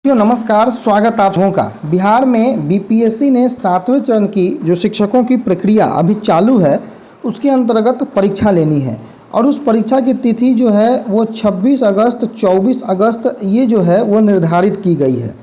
नमस्कार, स्वागत आप लोगों का। बिहार में बीपीएससी ने 7वें चरण की जो शिक्षकों की प्रक्रिया अभी चालू है उसके अंतर्गत परीक्षा लेनी है और उस परीक्षा की तिथि जो है वो 26 अगस्त 24 अगस्त ये जो है वो निर्धारित की गई है।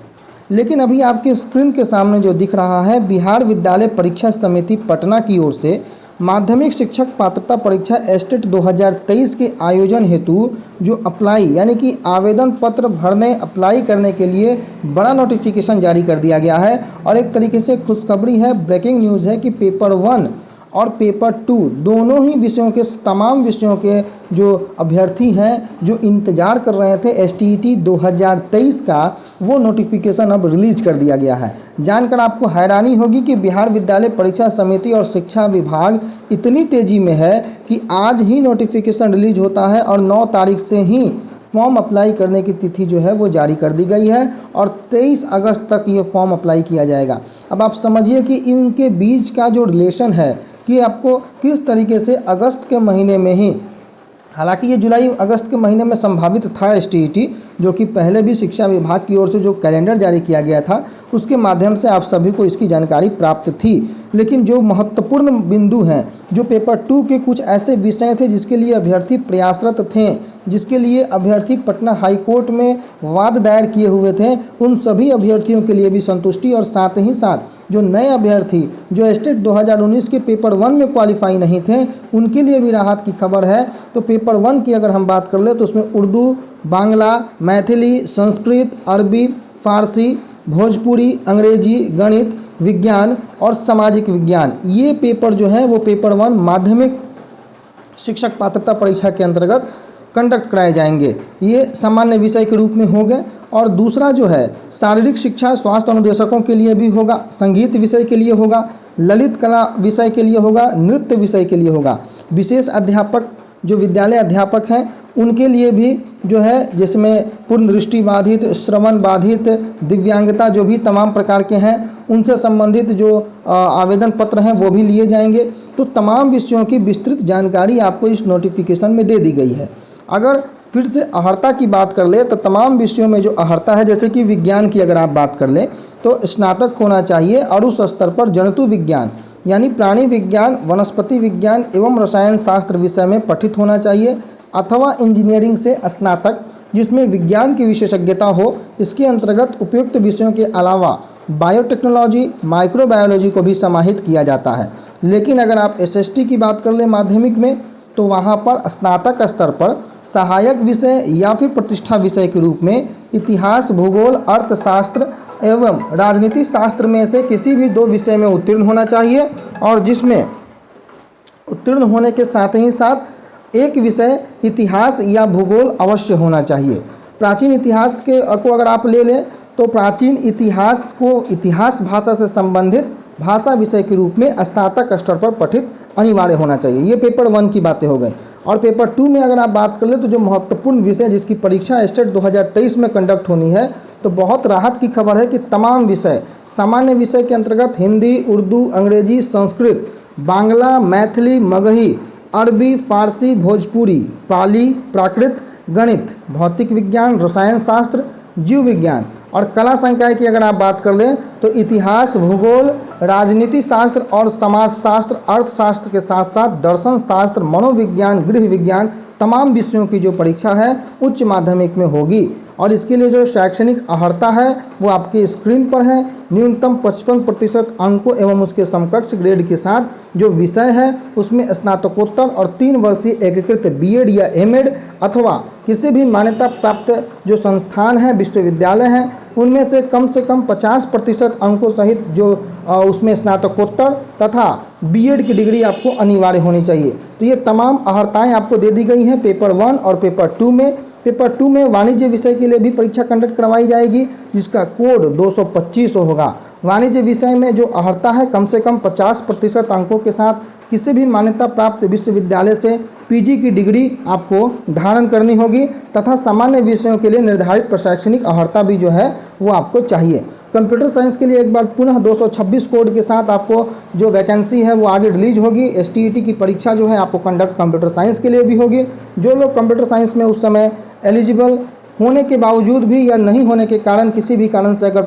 लेकिन अभी आपके स्क्रीन के सामने जो दिख रहा है, बिहार विद्यालय परीक्षा समिति पटना की ओर से माध्यमिक शिक्षक पात्रता परीक्षा एस्टेट 2023 के आयोजन हेतु जो अप्लाई यानी कि आवेदन पत्र भरने अप्लाई करने के लिए बड़ा नोटिफिकेशन जारी कर दिया गया है। और एक तरीके से खुशखबरी है, ब्रेकिंग न्यूज़ है कि पेपर 1 और पेपर 2 दोनों ही विषयों के तमाम विषयों के जो अभ्यर्थी हैं जो इंतज़ार कर रहे थे एसटीईटी 2023 का, वो नोटिफिकेशन अब रिलीज कर दिया गया है। जानकर आपको हैरानी होगी कि बिहार विद्यालय परीक्षा समिति और शिक्षा विभाग इतनी तेज़ी में है कि आज ही नोटिफिकेशन रिलीज होता है और 9 तारीख से ही फॉर्म अप्लाई करने की तिथि जो है वो जारी कर दी गई है और 23 अगस्त तक ये फॉर्म अप्लाई किया जाएगा। अब आप समझिए कि इनके बीच का जो रिलेशन है कि आपको किस तरीके से अगस्त के महीने में ही, हालांकि ये जुलाई अगस्त के महीने में संभावित था एसटीईटी, जो कि पहले भी शिक्षा विभाग की ओर से जो कैलेंडर जारी किया गया था उसके माध्यम से आप सभी को इसकी जानकारी प्राप्त थी। लेकिन जो महत्वपूर्ण बिंदु हैं, जो पेपर 2 के कुछ ऐसे विषय थे जिसके लिए अभ्यर्थी प्रयासरत थे, जिसके लिए अभ्यर्थी पटना हाई कोर्ट में वाद दायर किए हुए थे, उन सभी अभ्यर्थियों के लिए भी संतुष्टि और साथ ही साथ जो नए अभ्यर्थी जो एस्टेट 2019 के पेपर 1 में क्वालिफाई नहीं थे उनके लिए भी राहत की खबर है। तो पेपर 1 की अगर हम बात कर ले तो उसमें उर्दू, बांग्ला, मैथिली, संस्कृत, अरबी, फारसी, भोजपुरी, अंग्रेजी, गणित, विज्ञान और सामाजिक विज्ञान, ये पेपर जो है वो पेपर 1 माध्यमिक शिक्षक पात्रता परीक्षा के अंतर्गत कंडक्ट कराए जाएंगे। ये सामान्य विषय के रूप में होंगे। और दूसरा जो है शारीरिक शिक्षा स्वास्थ्य अनुदेशकों के लिए भी होगा, संगीत विषय के लिए होगा, ललित कला विषय के लिए होगा, नृत्य विषय के लिए होगा। विशेष अध्यापक जो विद्यालय अध्यापक हैं उनके लिए भी जो है, जिसमें पूर्ण दृष्टि बाधित, श्रवण बाधित, दिव्यांगता जो भी तमाम प्रकार के हैं उनसे संबंधित जो आवेदन पत्र हैं वो भी लिए जाएंगे। तो तमाम विषयों की विस्तृत जानकारी आपको इस नोटिफिकेशन में दे दी गई है। अगर फिर से अहर्ता की बात कर ले तो तमाम विषयों में जो अहर्ता है, जैसे कि विज्ञान की अगर आप बात कर लें तो स्नातक होना चाहिए और उस स्तर पर जंतु विज्ञान यानी प्राणी विज्ञान, वनस्पति विज्ञान एवं रसायन शास्त्र विषय में पठित होना चाहिए, अथवा इंजीनियरिंग से स्नातक जिसमें विज्ञान की विशेषज्ञता हो। इसके अंतर्गत उपयुक्त विषयों के अलावा बायोटेक्नोलॉजी, माइक्रोबायोलॉजी को भी समाहित किया जाता है। लेकिन अगर आप एसएसटी की बात कर लें माध्यमिक में तो वहाँ पर स्नातक स्तर पर सहायक विषय या फिर प्रतिष्ठा विषय के रूप में इतिहास, भूगोल, अर्थशास्त्र एवं राजनीति शास्त्र में से किसी भी 2 विषय में उत्तीर्ण होना चाहिए और जिसमें उत्तीर्ण होने के साथ ही साथ एक विषय इतिहास या भूगोल अवश्य होना चाहिए। प्राचीन इतिहास को अगर आप ले लें तो प्राचीन इतिहास को इतिहास भाषा से संबंधित भाषा विषय के रूप में स्नातक स्तर पर पठित अनिवार्य होना चाहिए। ये पेपर 1 की बातें हो गई। और पेपर 2 में अगर आप बात कर ले तो जो महत्वपूर्ण विषय जिसकी परीक्षा एस्टेट 2023 में कंडक्ट होनी है, तो बहुत राहत की खबर है कि तमाम विषय सामान्य विषय के अंतर्गत हिंदी, उर्दू, अंग्रेजी, संस्कृत, बांग्ला, मैथिली, मगही, अरबी, फारसी, भोजपुरी, पाली, प्राकृत, गणित, भौतिक विज्ञान, रसायन शास्त्र, जीव विज्ञान और कला संकाय की अगर आप बात कर लें तो इतिहास, भूगोल, राजनीति शास्त्र और समाज शास्त्र, अर्थशास्त्र के साथ साथ दर्शन शास्त्र, मनोविज्ञान, गृह विज्ञान, तमाम विषयों की जो परीक्षा है उच्च माध्यमिक में होगी। और इसके लिए जो शैक्षणिक अहर्ता है वो आपके स्क्रीन पर है। न्यूनतम 55% अंकों एवं उसके समकक्ष ग्रेड के साथ जो विषय है उसमें स्नातकोत्तर और 3 वर्षीय एकीकृत बीएड या एमएड अथवा किसी भी मान्यता प्राप्त जो संस्थान है, विश्वविद्यालय हैं, उनमें से कम 50% अंकों सहित जो उसमें स्नातकोत्तर तथा बीएड की डिग्री आपको अनिवार्य होनी चाहिए। तो ये तमाम अहर्ताएँ आपको दे दी गई हैं पेपर 1 और पेपर 2 में। पेपर 2 में वाणिज्य विषय के लिए भी परीक्षा कंडक्ट करवाई जाएगी जिसका कोड 225 होगा। वाणिज्य विषय में जो अहर्ता है कम से कम 50% अंकों के साथ किसी भी मान्यता प्राप्त विश्वविद्यालय से पीजी की डिग्री आपको धारण करनी होगी तथा सामान्य विषयों के लिए निर्धारित प्रशैक्षणिक अहर्ता भी जो है वो आपको चाहिए। कंप्यूटर साइंस के लिए एक बार पुनः 226 कोड के साथ आपको जो वैकेंसी है वो आगे रिलीज होगी। एसटीईटी की परीक्षा जो है आपको कंडक्ट कंप्यूटर साइंस के लिए भी होगी। जो लोग कंप्यूटर साइंस में उस समय एलिजिबल होने के बावजूद भी या नहीं होने के कारण किसी भी कारण से अगर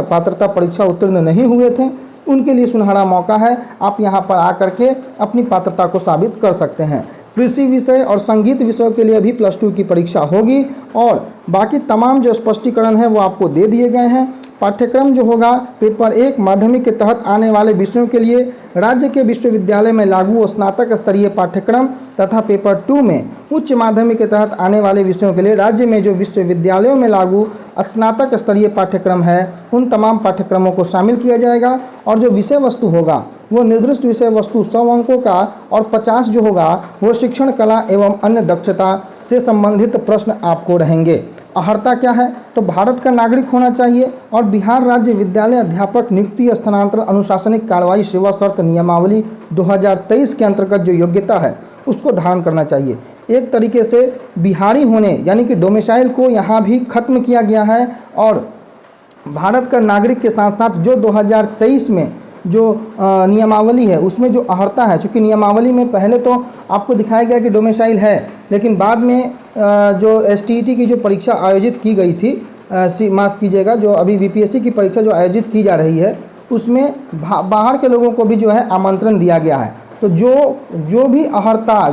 पात्रता परीक्षा उत्तीर्ण नहीं हुए थे, उनके लिए सुनहरा मौका है। आप यहाँ पर आकर के अपनी पात्रता को साबित कर सकते हैं। कृषि विषय और संगीत विषयों के लिए भी +2 की परीक्षा होगी और बाकी तमाम जो स्पष्टीकरण है वो आपको दे दिए गए हैं। पाठ्यक्रम जो होगा, पेपर 1 माध्यमिक के तहत आने वाले विषयों के लिए राज्य के विश्वविद्यालय में लागू स्नातक स्तरीय पाठ्यक्रम तथा पेपर 2 में उच्च माध्यमिक के तहत आने वाले विषयों के लिए राज्य में जो विश्वविद्यालयों में लागू स्नातक स्तरीय पाठ्यक्रम है उन तमाम पाठ्यक्रमों को शामिल किया जाएगा। और जो विषय वस्तु होगा वो निर्दिष्ट विषय वस्तु 100 अंकों का और 50 जो होगा वो शिक्षण कला एवं अन्य दक्षता से संबंधित प्रश्न आपको रहेंगे। अर्हता क्या है? तो भारत का नागरिक होना चाहिए और बिहार राज्य विद्यालय अध्यापक नियुक्ति स्थानांतरण अनुशासनिक कार्रवाई सेवा शर्त नियमावली 2023 के अंतर्गत जो योग्यता है उसको धारण करना चाहिए। एक तरीके से बिहारी होने यानी कि डोमिसाइल को यहाँ भी खत्म किया गया है और भारत का नागरिक के साथ साथ जो 2023 में जो नियमावली है उसमें जो अर्हता है, चूँकि नियमावली में पहले तो आपको दिखाया गया कि डोमिसाइल है, लेकिन बाद में जो STET की जो परीक्षा आयोजित की गई थी, माफ़ कीजिएगा, जो अभी BPSC की परीक्षा जो आयोजित की जा रही है उसमें बाहर के लोगों को भी जो है आमंत्रण दिया गया है। तो जो भी अर्हता,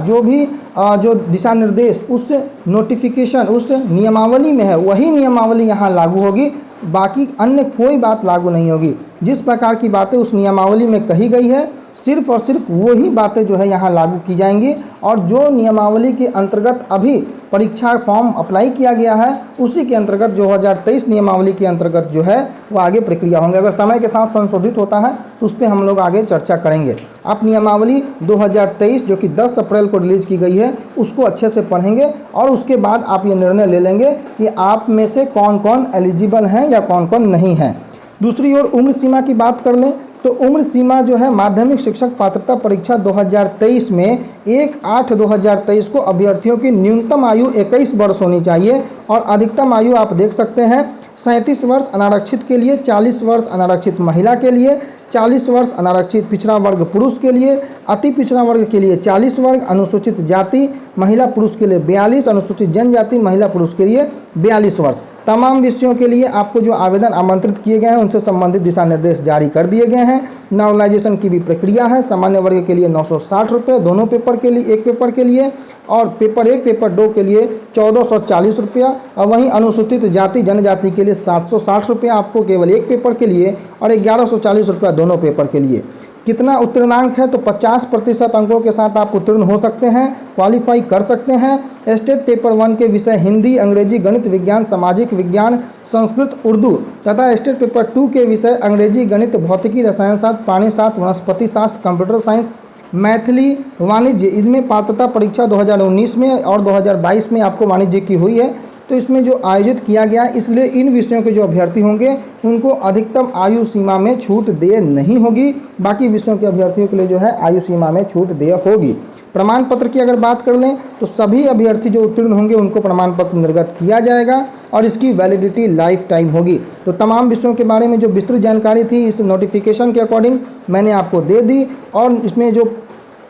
जो दिशा निर्देश उस नोटिफिकेशन उस नियमावली में है वही नियमावली यहाँ लागू होगी, बाकी अन्य कोई बात लागू नहीं होगी। जिस प्रकार की बातें उस नियमावली में कही गई है सिर्फ और सिर्फ वही बातें जो है यहाँ लागू की जाएंगी और जो नियमावली के अंतर्गत अभी परीक्षा फॉर्म अप्लाई किया गया है उसी के अंतर्गत 2023 नियमावली के अंतर्गत जो है वो आगे प्रक्रिया होंगे। अगर समय के साथ संशोधित होता है तो उस पर हम लोग आगे चर्चा करेंगे। आप नियमावली 2023 जो कि 10 अप्रैल को रिलीज की गई है उसको अच्छे से पढ़ेंगे और उसके बाद आप ये निर्णय ले लेंगे कि आप में से कौन कौन एलिजिबल हैं या कौन कौन नहीं हैं। दूसरी ओर उम्र सीमा की बात कर लें तो उम्र सीमा जो है माध्यमिक शिक्षक पात्रता परीक्षा 2023 में 1/8/2023 को अभ्यर्थियों की न्यूनतम आयु 21 वर्ष होनी चाहिए और अधिकतम आयु आप देख सकते हैं 37 वर्ष अनारक्षित के लिए, 40 वर्ष अनारक्षित महिला के लिए, 40 वर्ष अनारक्षित पिछड़ा वर्ग पुरुष के लिए, अति पिछड़ा वर्ग के लिए 40 वर्ष, अनुसूचित जाति महिला पुरुष के लिए 42, अनुसूचित जनजाति महिला पुरुष के लिए 42 वर्ष। तमाम विषयों के लिए आपको जो आवेदन आमंत्रित किए गए हैं उनसे संबंधित दिशा निर्देश जारी कर दिए गए हैं। नॉर्मलाइजेशन की भी प्रक्रिया है। सामान्य वर्ग के लिए 960 रुपये दोनों पेपर के लिए, एक पेपर के लिए, और पेपर 1 पेपर 2 के लिए 1440 रुपया, और वहीं अनुसूचित जाति जनजाति के लिए 760 रुपया आपको केवल एक पेपर के लिए और 1140 रुपया दोनों पेपर के लिए। कितना उत्तीर्णांक है? तो 50% अंकों के साथ आप उत्तीर्ण हो सकते हैं, क्वालिफाई कर सकते हैं। स्टेट पेपर 1 के विषय हिंदी, अंग्रेजी, गणित, विज्ञान, सामाजिक विज्ञान, संस्कृत, उर्दू तथा स्टेट पेपर 2 के विषय अंग्रेजी, गणित, भौतिकी, रसायन शास्त्र, प्राणी शास्त्र, वनस्पति शास्त्र, कंप्यूटर साइंस, मैथिली, वाणिज्य, इनमें पात्रता परीक्षा 2019 में और 2022 में आपको वाणिज्य की हुई है। तो इसमें जो आयोजित किया गया, इसलिए इन विषयों के जो अभ्यर्थी होंगे उनको अधिकतम आयु सीमा में छूट देय नहीं होगी। बाकी विषयों के अभ्यर्थियों के लिए जो है आयु सीमा में छूट देय होगी। प्रमाण पत्र की अगर बात कर लें तो सभी अभ्यर्थी जो उत्तीर्ण होंगे उनको प्रमाण पत्र निर्गत किया जाएगा और इसकी वैलिडिटी लाइफ टाइम होगी। तो तमाम विषयों के बारे में जो विस्तृत जानकारी थी इस नोटिफिकेशन के अकॉर्डिंग मैंने आपको दे दी। और इसमें जो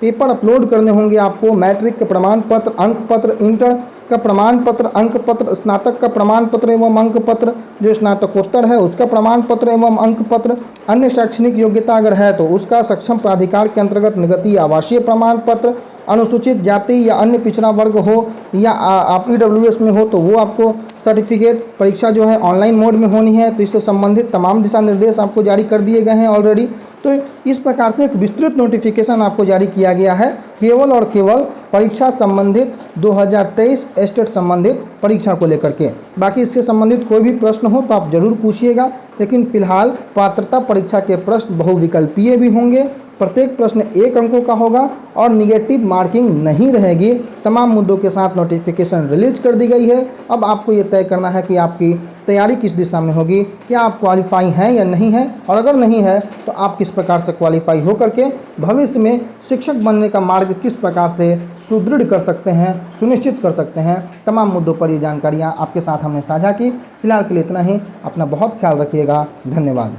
पेपर अपलोड करने होंगे आपको, मैट्रिक का प्रमाण पत्र, अंक पत्र, इंटर का प्रमाण पत्र, अंक पत्र, स्नातक का प्रमाण पत्र एवं अंक पत्र, जो स्नातकोत्तर है उसका प्रमाण पत्र एवं अंक पत्र, अन्य शैक्षणिक योग्यता अगर है तो उसका सक्षम प्राधिकार के अंतर्गत निगतीय आवासीय प्रमाण पत्र, अनुसूचित जाति या अन्य पिछड़ा वर्ग हो या आप EWS में हो तो वो आपको सर्टिफिकेट। परीक्षा जो है ऑनलाइन मोड में होनी है तो इससे संबंधित तमाम दिशा निर्देश आपको जारी कर दिए गए हैं ऑलरेडी। तो इस प्रकार से एक विस्तृत नोटिफिकेशन आपको जारी किया गया है केवल और केवल परीक्षा संबंधित 2023 स्टेट संबंधित परीक्षा को लेकर के। बाकी इससे संबंधित कोई भी प्रश्न हो तो आप जरूर पूछिएगा, लेकिन फिलहाल पात्रता परीक्षा के प्रश्न बहुविकल्पीय भी होंगे। प्रत्येक प्रश्न 1 अंकों का होगा और निगेटिव मार्किंग नहीं रहेगी। तमाम मुद्दों के साथ नोटिफिकेशन रिलीज कर दी गई है। अब आपको ये तय करना है कि आपकी तैयारी किस दिशा में होगी, क्या आप क्वालिफाई हैं या नहीं है, और अगर नहीं है तो आप किस प्रकार से क्वालिफाई हो करके भविष्य में शिक्षक बनने का मार्ग किस प्रकार से सुदृढ़ कर सकते हैं, सुनिश्चित कर सकते हैं। तमाम मुद्दों पर ये जानकारियाँ आपके साथ हमने साझा की। फिलहाल के लिए इतना ही। अपना बहुत ख्याल रखिएगा। धन्यवाद।